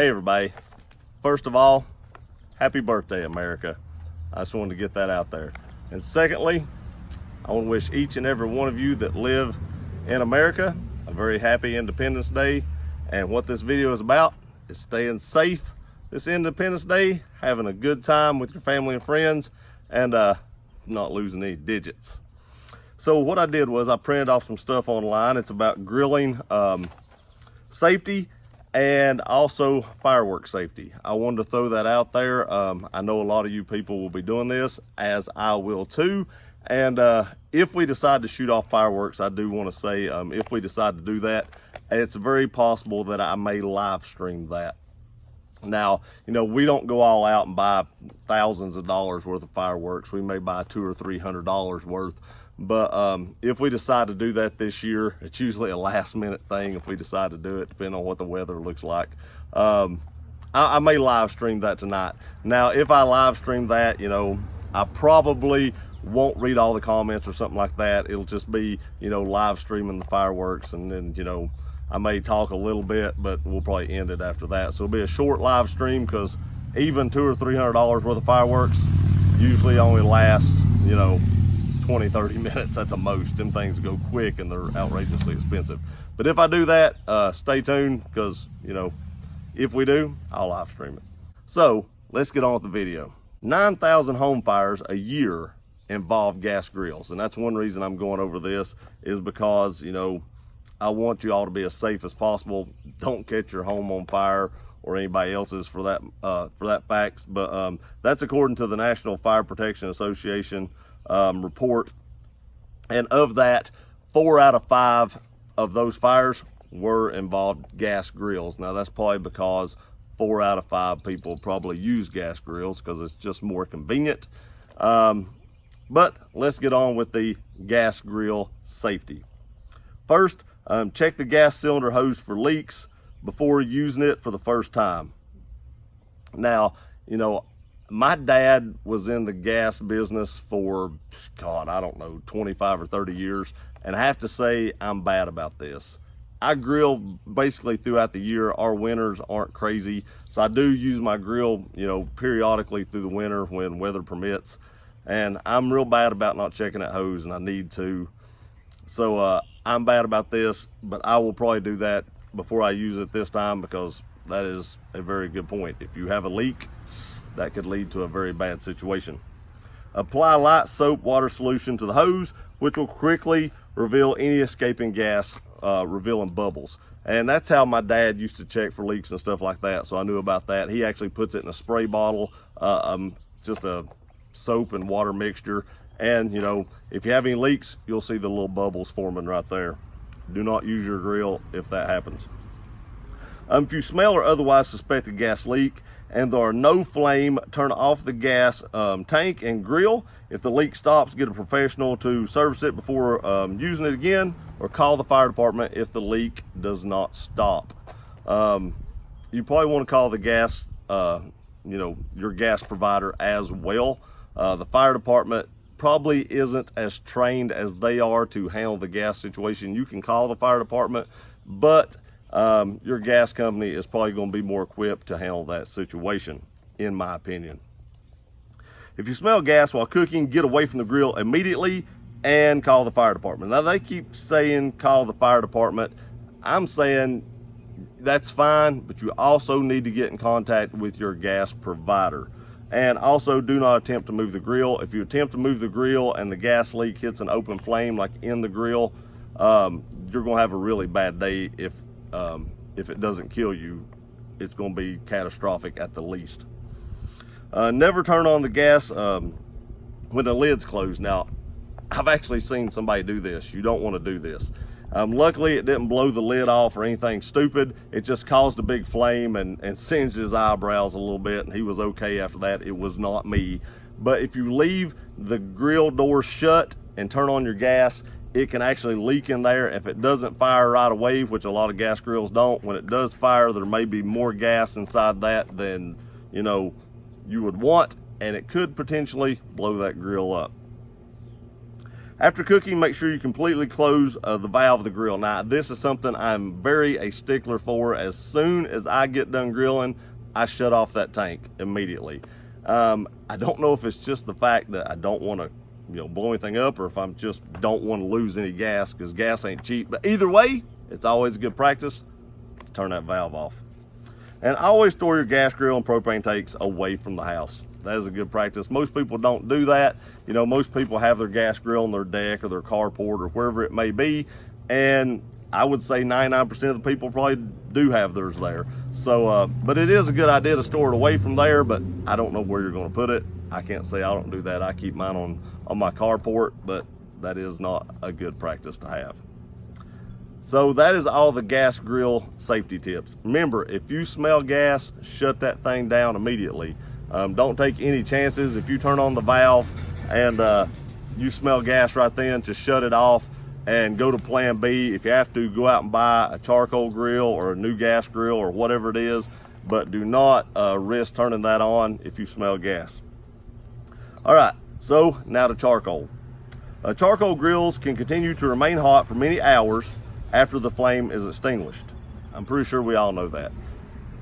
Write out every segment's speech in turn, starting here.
Hey everybody, first of all, happy birthday America. I just wanted to get that out there. And secondly, I want to wish each and every one of you that live in America a very happy Independence Day. And what this video is about is staying safe this Independence Day, having a good time with your family and friends, and not losing any digits. So what I did was I printed off some stuff online. It's about grilling safety and also fireworks safety. I wanted to throw that out there. I know a lot of you people will be doing this, as I will too. And if we decide to shoot off fireworks, I do want to say, if we decide to do that, it's very possible that I may live stream that. Now, you know, we don't go all out and buy thousands of dollars worth of fireworks. We may buy $200 or $300 worth. But if we decide to do that this year, it's usually a last minute thing if we decide to do it, depending on what the weather looks like. I may live stream that tonight. Now, if I live stream that, you know, I probably won't read all the comments or something like that. It'll just be, you know, live streaming the fireworks, and then, you know, I may talk a little bit, but we'll probably end it after that. So it'll be a short live stream, because even $200 or $300 worth of fireworks usually only lasts, you know, 20-30 minutes at the most. Them things go quick and they're outrageously expensive. But if I do that, stay tuned, because, you know, if we do, I'll live stream it. So let's get on with the video. 9,000 home fires a year involve gas grills, and that's one reason I'm going over this, is because, you know, I want you all to be as safe as possible. Don't catch your home on fire, or anybody else's for that fact. But that's according to the National Fire Protection Association report. And of that, 4 out of 5 of those fires were involved gas grills. Now that's probably because 4 out of 5 people probably use gas grills because it's just more convenient. But let's get on with the gas grill safety. First, check the gas cylinder hose for leaks before using it for the first time. Now, you know, my dad was in the gas business for, God, I don't know, 25 or 30 years. And I have to say, I'm bad about this. I grill basically throughout the year. Our winters aren't crazy. So I do use my grill, you know, periodically through the winter when weather permits. And I'm real bad about not checking that hose, and I need to. So I'm bad about this, but I will probably do that before I use it this time, because that is a very good point. If you have a leak, that could lead to a very bad situation. Apply light soap water solution to the hose, which will quickly reveal any escaping gas, revealing bubbles. And that's how my dad used to check for leaks and stuff like that, so I knew about that. He actually puts it in a spray bottle, just a soap and water mixture. And, you know, if you have any leaks, you'll see the little bubbles forming right there. Do not use your grill if that happens. If you smell or otherwise suspect a gas leak and there are no flame, turn off the gas tank and grill. If the leak stops, get a professional to service it before using it again, or call the fire department if the leak does not stop. You probably want to call the gas, you know, your gas provider as well. The fire department probably isn't as trained as they are to handle the gas situation. You can call the fire department, but your gas company is probably going to be more equipped to handle that situation, in my opinion. If you smell gas while cooking, get away from the grill immediately and call the fire department. Now, they keep saying call the fire department. I'm saying that's fine, but you also need to get in contact with your gas provider. And also, do not attempt to move the grill. If you attempt to move the grill and the gas leak hits an open flame like in the grill, you're going to have a really bad day. If it doesn't kill you, it's going to be catastrophic at the least. Never turn on the gas when the lid's closed. Now, I've actually seen somebody do this. You don't want to do this. Luckily, it didn't blow the lid off or anything stupid. It just caused a big flame and singed his eyebrows a little bit, and he was okay after that. It was not me. But if you leave the grill door shut and turn on your gas, it can actually leak in there. If it doesn't fire right away, which a lot of gas grills don't, when it does fire, there may be more gas inside that than, you know, you would want, and it could potentially blow that grill up. After cooking, make sure you completely close the valve of the grill. Now, this is something I'm very a stickler for. As soon as I get done grilling, I shut off that tank immediately. I don't know if it's just the fact that I don't want to blow anything up, or if I'm just don't want to lose any gas, because gas ain't cheap. But either way, it's always good practice to turn that valve off. And always store your gas grill and propane tanks away from the house. That is a good practice. Most people don't do that. Most people have their gas grill on their deck or their carport or wherever it may be, and I would say 99% of the people probably do have theirs there. So, but it is a good idea to store it away from there, but I don't know where you're gonna put it. I can't say I don't do that. I keep mine on my carport, but that is not a good practice to have. So that is all the gas grill safety tips. Remember, if you smell gas, shut that thing down immediately. Don't take any chances. If you turn on the valve and you smell gas right then, just shut it off and go to plan B. If you have to, go out and buy a charcoal grill or a new gas grill or whatever it is, but do not risk turning that on if you smell gas. All right, so now to charcoal. Charcoal grills can continue to remain hot for many hours after the flame is extinguished. I'm pretty sure we all know that.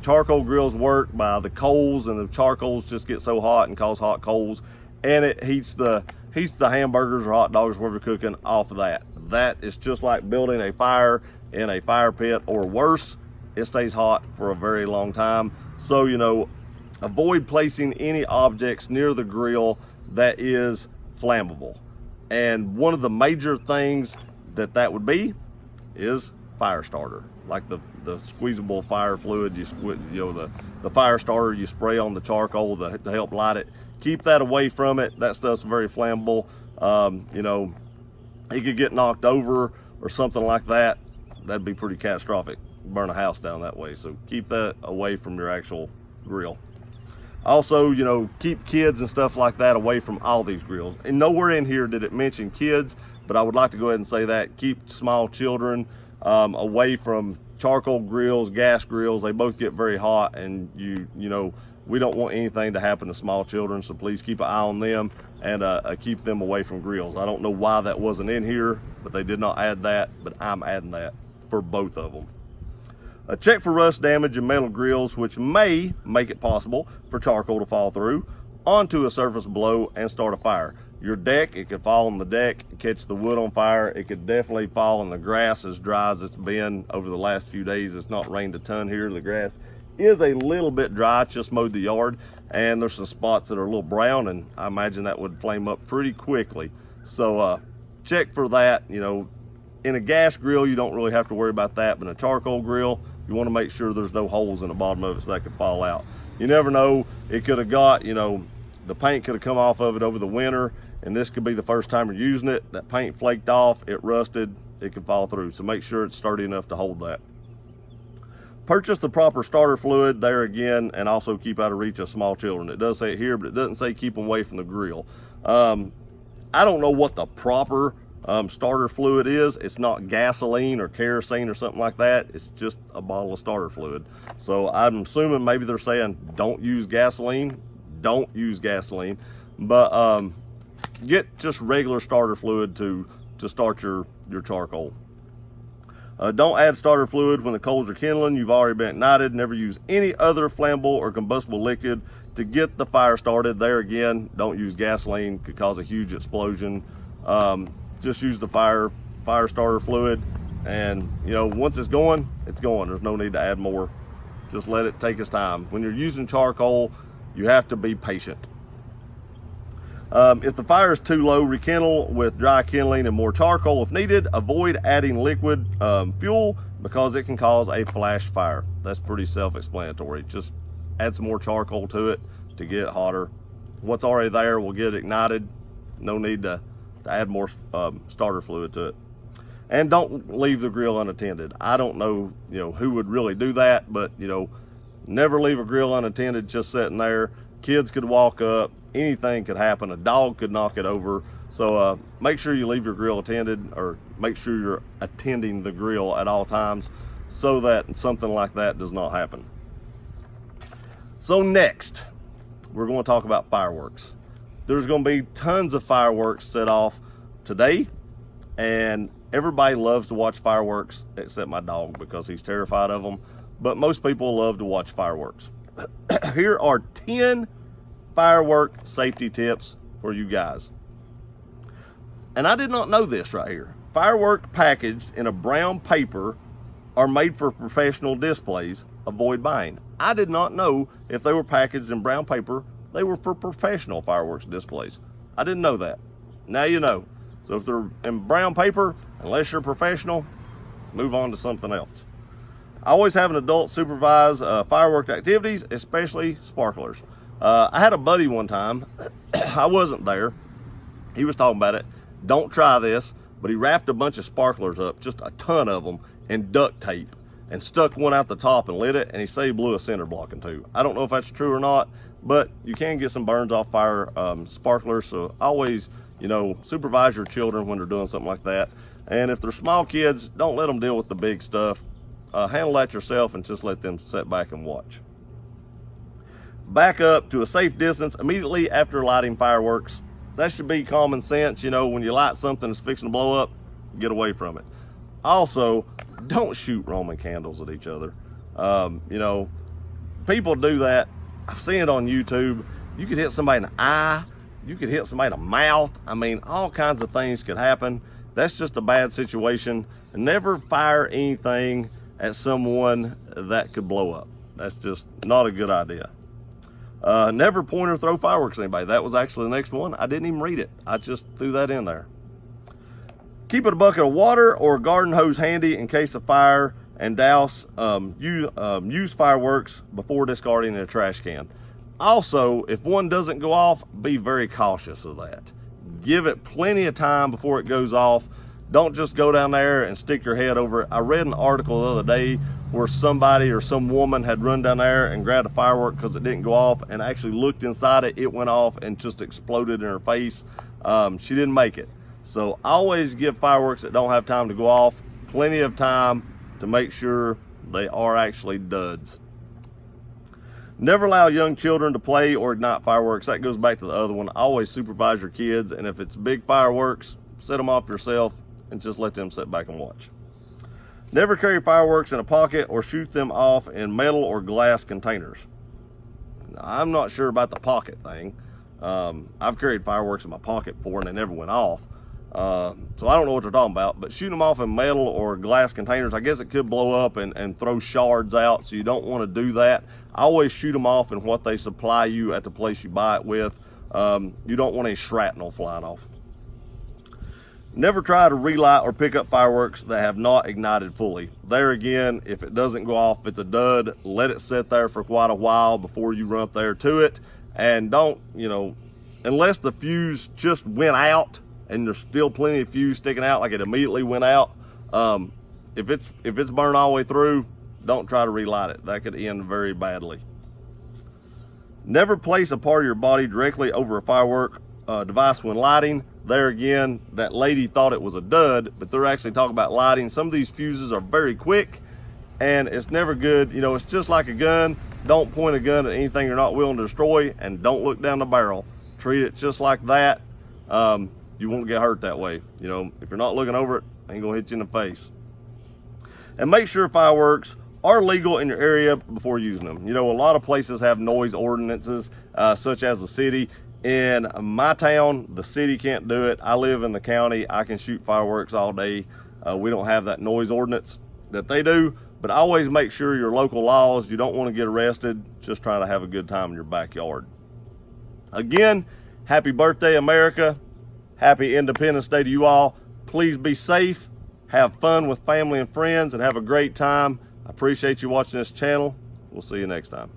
Charcoal grills work by the coals, and the charcoals just get so hot and cause hot coals, and it heats the hamburgers or hot dogs, whatever you're cooking, off of that. That is just like building a fire in a fire pit, or worse, it stays hot for a very long time. So, avoid placing any objects near the grill that is flammable. And one of the major things that would be is fire starter, like the squeezable fire fluid. The fire starter you spray on the charcoal to help light it. Keep that away from it. That stuff's very flammable. It could get knocked over or something like that. That'd be pretty catastrophic. Burn a house down that way. So keep that away from your actual grill. Also, keep kids and stuff like that away from all these grills. And nowhere in here did it mention kids, but I would like to go ahead and say that. Keep small children away from charcoal grills, gas grills. They both get very hot, and we don't want anything to happen to small children, so please keep an eye on them and keep them away from grills. I don't know why that wasn't in here, but they did not add that, but I'm adding that for both of them. Check for rust damage in metal grills, which may make it possible for charcoal to fall through onto a surface below and start a fire. Your deck, it could fall on the deck and catch the wood on fire. It could definitely fall on the grass as dry as it's been over the last few days. It's not rained a ton here. The grass is a little bit dry. Just mowed the yard, and there's some spots that are a little brown, and I imagine that would flame up pretty quickly. So check for that. In a gas grill, you don't really have to worry about that, but in a charcoal grill, you want to make sure there's no holes in the bottom of it so that could fall out. You never know. It could have got, the paint could have come off of it over the winter, and this could be the first time you're using it. That paint flaked off, it rusted, it could fall through. So make sure it's sturdy enough to hold that. Purchase the proper starter fluid there again, and also keep out of reach of small children. It does say it here, but it doesn't say keep them away from the grill. I don't know what the proper starter fluid is. It's not gasoline or kerosene or something like that. It's just a bottle of starter fluid. So I'm assuming maybe they're saying don't use gasoline. Don't use gasoline, but get just regular starter fluid to start your charcoal. Don't add starter fluid when the coals are kindling. You've already been ignited. Never use any other flammable or combustible liquid to get the fire started. There again, don't use gasoline. Could cause a huge explosion. Just use the fire starter fluid, and once it's going, it's going. There's no need to add more. Just let it take its time. When you're using charcoal, you have to be patient. If the fire is too low, rekindle with dry kindling and more charcoal if needed. Avoid adding liquid fuel because it can cause a flash fire. That's pretty self-explanatory. Just add some more charcoal to it to get it hotter. What's already there will get ignited. No need to add more starter fluid to it. And don't leave the grill unattended. I don't know, who would really do that, but never leave a grill unattended just sitting there. Kids could walk up, anything could happen. A dog could knock it over. So make sure you leave your grill attended, or make sure you're attending the grill at all times so that something like that does not happen. So next, we're going to talk about fireworks. There's going to be tons of fireworks set off today, and everybody loves to watch fireworks except my dog because he's terrified of them. But most people love to watch fireworks. Here are 10 firework safety tips for you guys. And I did not know this right here. Fireworks packaged in a brown paper are made for professional displays. Avoid buying. I did not know if they were packaged in brown paper, they were for professional fireworks displays. I didn't know that. Now you know. So if they're in brown paper, unless you're professional, move on to something else. I always have an adult supervise fireworks activities, especially sparklers. I had a buddy one time, I wasn't there, he was talking about it. Don't try this, but he wrapped a bunch of sparklers up, just a ton of them, in duct tape and stuck one out the top and lit it, and he said he blew a cinder block in two. I don't know if that's true or not, but you can get some burns off fire sparklers, so always, you know, supervise your children when they're doing something like that. And if they're small kids, don't let them deal with the big stuff. Handle that yourself and just let them sit back and watch. Back up to a safe distance immediately after lighting fireworks. That should be common sense. You know, when you light something that's fixing to blow up, get away from it. Also, don't shoot Roman candles at each other. You know, people do that. I've seen it on YouTube. You could hit somebody in the eye. You could hit somebody in the mouth. I mean, all kinds of things could happen. That's just a bad situation. Never fire anything at someone that could blow up. That's just not a good idea. Never point or throw fireworks at anybody. That was actually the next one. I didn't even read it. I just threw that in there. Keep a bucket of water or a garden hose handy in case of fire, and douse, use fireworks before discarding in a trash can. Also, if one doesn't go off, be very cautious of that. Give it plenty of time before it goes off. Don't just go down there and stick your head over it. I read an article the other day where somebody or some woman had run down there and grabbed a firework because it didn't go off, and actually looked inside it. It went off and just exploded in her face. She didn't make it. So always give fireworks that don't have time to go off plenty of time to make sure they are actually duds. Never allow young children to play or ignite fireworks. That goes back to the other one. Always supervise your kids, and if it's big fireworks, set them off yourself and just let them sit back and watch. Never carry fireworks in a pocket or shoot them off in metal or glass containers. Now, I'm not sure about the pocket thing. I've carried fireworks in my pocket before and they never went off. So I don't know what they're talking about, but shoot them off in metal or glass containers. I guess it could blow up and throw shards out, so you don't want to do that. I always shoot them off in what they supply you at the place you buy it with. You don't want any shrapnel flying off. Never try to relight or pick up fireworks that have not ignited fully. There again, if it doesn't go off, it's a dud. Let it sit there for quite a while before you run up there to it. And don't, you know, unless the fuse just went out and there's still plenty of fuse sticking out, like it immediately went out. If it's burned all the way through, don't try to relight it. That could end very badly. Never place a part of your body directly over a firework device when lighting. There again, that lady thought it was a dud, but they're actually talking about lighting. Some of these fuses are very quick, and it's never good. You know, it's just like a gun. Don't point a gun at anything you're not willing to destroy, and don't look down the barrel. Treat it just like that. You won't get hurt that way. You know, if you're not looking over it, it ain't gonna hit you in the face. And make sure fireworks are legal in your area before using them. You know, a lot of places have noise ordinances, such as the city. In my town, the city can't do it. I live in the county. I can shoot fireworks all day. We don't have that noise ordinance that they do, but always make sure your local laws, you don't want to get arrested, just trying to have a good time in your backyard. Again, happy birthday, America. Happy Independence Day to you all. Please be safe, have fun with family and friends, and have a great time. I appreciate you watching this channel. We'll see you next time.